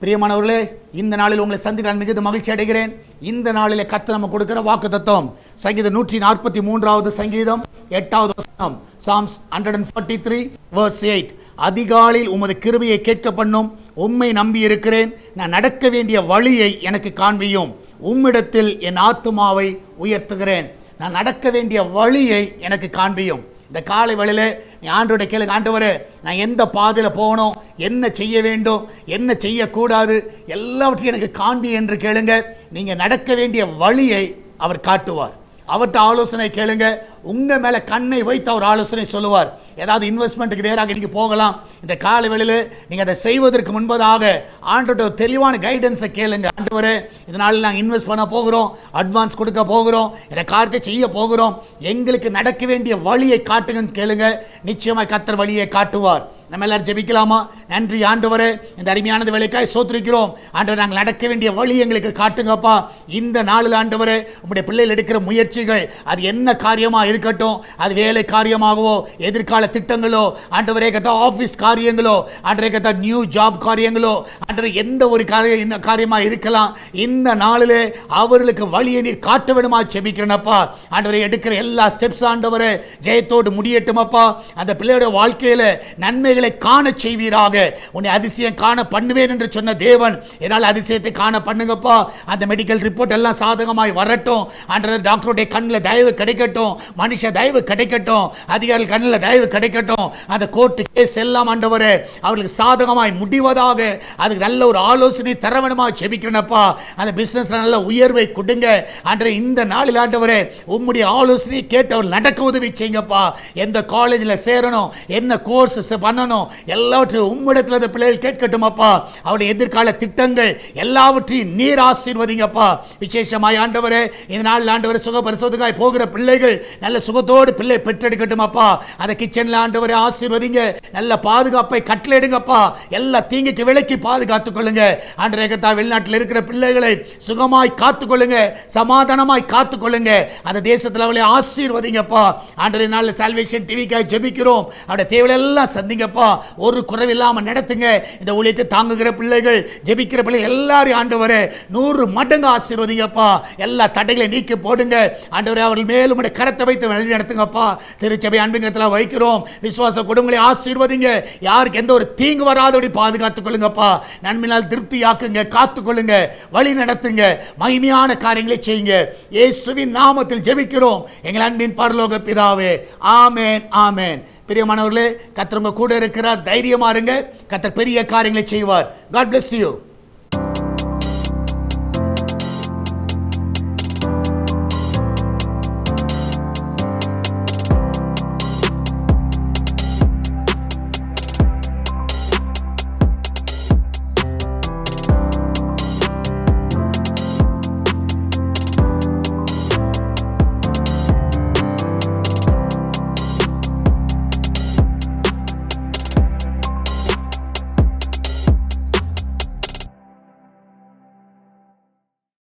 பிரியமானவர்களே, இந்த நாளில் உங்களை சந்திக்க நான் மிகுந்த மகிழ்ச்சி அடைகிறேன். இந்த நாளிலே கர்த்தர் நமக்கு கொடுக்கிற வாக்குத்தத்தம் சங்கீதம் 143 சங்கீதம் 8வது வசனம், Psalms 143 verse 8. அதிகாலையில் உமது கிருபையை கேட்க பண்ணும், உம்மை நம்பி இருக்கிறேன். நான் நடக்க வேண்டிய வழியை எனக்கு காண்பியும், உம்மிடத்தில் என் ஆத்துமாவை உயர்த்துகிறேன். நான் நடக்க வேண்டிய வழியை எனக்கு காண்பியும். இந்த காலை வேளையில நீ ஆண்டவரை கேளுங்க, ஆண்டவரே நான் எந்த பாதையில் போகணும், என்ன செய்ய வேண்டும், என்ன செய்யக்கூடாது, எல்லாவற்றையும் எனக்கு காண்பி என்று கேளுங்க. நீங்கள் நடக்க வேண்டிய வழியை அவர் காட்டுவார். அவர்கிட்ட ஆலோசனை கேளுங்க. உங்கள் மேலே கண்ணை வைத்து அவர் ஆலோசனை சொல்லுவார். ஏதாவது இன்வெஸ்ட்மெண்ட்டுக்கு நேராக நீங்கள் போகலாம். இந்த கால வேளையில் நீங்கள் அதை செய்வதற்கு முன்பதாக ஆண்டவர்கிட்ட ஒரு தெளிவான கைடன்ஸை கேளுங்க. ஆண்டவரே இதனால் நாங்கள் இன்வெஸ்ட் பண்ண போகிறோம், அட்வான்ஸ் கொடுக்க போகிறோம், இந்த காரியத்தை செய்ய போகிறோம், எங்களுக்கு நடக்க வேண்டிய வழியை காட்டுங்கன்னு கேளுங்க. நிச்சயமாக கர்த்தர் வழியை காட்டுவார். நம்ம எல்லாரும் ஜெபிக்கலாமா? நன்றி ஆண்டவரே, இந்த அருமையானது வேலைக்காய் சோத்திருக்கிறோம். ஆண்டவர் நாங்கள் நடக்க வேண்டிய வழி எங்களுக்கு காட்டுங்கப்பா. இந்த நாளில் ஆண்டவரே உங்களுடைய பிள்ளைகள் எடுக்கிற முயற்சிகள் அது என்ன காரியமாக இருக்கட்டும், அது வேலை காரியமாகவோ, எதிர்கால திட்டங்களோ, ஆண்டவரே கத்தா ஆஃபீஸ் காரியங்களோ, ஆண்டவரே கத்தா நியூ ஜாப் காரியங்களோ, ஆண்டவரே எந்த ஒரு காரியமாக இருக்கலாம், இந்த நாளிலே அவர்களுக்கு வழியை நீர் காட்ட வேணுமா ஜெபிக்கிறேனப்பா. ஆண்டவரே எடுக்கிற எல்லா ஸ்டெப்ஸ் ஆண்டவரே ஜெயத்தோடு முடியட்டுமப்பா. அந்த பிள்ளையோட வாழ்க்கையில் நன்மைகள் காண செய்வீராக. உன்னை அதிசயம் காண பண்ணுவேன் என்று சொன்ன தேவன் என்னால் அதிசயத்தை காண பண்ணுங்கப்பா. அந்த மெடிக்கல் ரிப்போர்ட் எல்லாம் சாதகமாய் வரட்டும். ஆண்டவர் டாக்டருடைய கண்ணில் தயவு கிடைக்கட்டும், மனுஷ தயவு கிடைக்கட்டும், அதிகாரிகள் கண்ணில் தயவு கிடைக்கட்டும். அந்த கோர்ட்டு கேஸ் எல்லாம் ஆண்டவரே அவர்களுக்கு சாதகமாய் முடிவதாக. அதுக்கு நல்ல ஒரு ஆலோசனை தர வேணுமா ஜெபிக்கிறேனப்பா. அந்த பிசினஸ் நல்ல உயர்வை கொடுங்க ஆண்டவரே. இந்த நாளில் ஆண்டவரே உம்முடைய ஆலோசனை கேட்டு அவர் நடக்க உதவி செய்யுங்கப்பா. எந்த காலேஜில் சேரணும், என்ன கோர்ஸ் பண்ணணும், எல்லாவற்றையும் உம்மிடத்தில் அந்த பிள்ளைகள் கேட்கட்டுமப்பா. அவருடைய எதிர்கால திட்டங்கள் எல்லாவற்றையும் நீர் ஆசீர்வதிங்கப்பா. விசேஷமாய் ஆண்டவரே இந்த நாள் ஆண்டவரே சுக பரிசோதனைக்காய் போகிற பிள்ளைகள் நல்ல சுகத்தோடு பிள்ளை பெற்றெடுக்கட்டுமப்பா. அந்த கிச்சனில் ஆண்டவரே ஆசீர்வதிங்க, நல்ல பாதுகாப்பை கட்டளையிடுங்கப்பா. எல்லா தீங்குக்கு விலக்கி பாதுகாத்துக் கொள்ளுங்க ஆண்டவரே. வெளிநாட்டில் இருக்கிற பிள்ளைகளை சுகமாய் காத்துக்கொள்ளுங்க, சமாதானமாய் காத்துக்கொள்ளுங்க. அந்த தேசத்தில் அவளை ஆசீர்வதிங்கப்பா. ஆண்டவரே நாள் சால்வேஷன் டிவிக்காய் ஜெபிக்கிறோம். அவருடைய தேவைகள் எல்லாம் சந்திங்கப்பா. ஒரு குறைவில்லாம நடத்துங்க. இந்த ஊழியத்தை தாங்குகிற பிள்ளைகள், ஜெபிக்கிற பிள்ளைகள் எல்லாரும் ஆண்டவரே 100 மடங்கு ஆசீர்வதிங்கப்பா. எல்லா தடைகளை நீக்கி போடுங்க ஆண்டவரே. அவர்கள் மேலும் உடைய கரத்தை வைத்து வழி நடத்துங்கப்பா. திருச்சபை அன்பிங்கத்தில் வைக்கிறோம். விசுவாச குடும்பங்களை ஆசீர்வதிங்க. யாருக்கு எந்த ஒரு தீங்கு வராதபடி பாதுகாத்துக் கொள்ளுங்கப்பா. நன்மையால் திருப்தியாக்குங்க, காத்துக்கொள்ளுங்க, வழி நடத்துங்க, மகிமையான காரியங்களை செய்யுங்க. இயேசுவின் நாமத்தில் ஜெபிக்கிறோம் எங்கள் அன்பின் பரலோக பிதாவே. ஆமென், ஆமென். பிரியமானவர்களே, கர்த்தர் உங்க கூட இருக்கிறார். தைரியமா இருங்க. கர்த்தர் பெரிய காரியங்களை செய்வார். God bless you.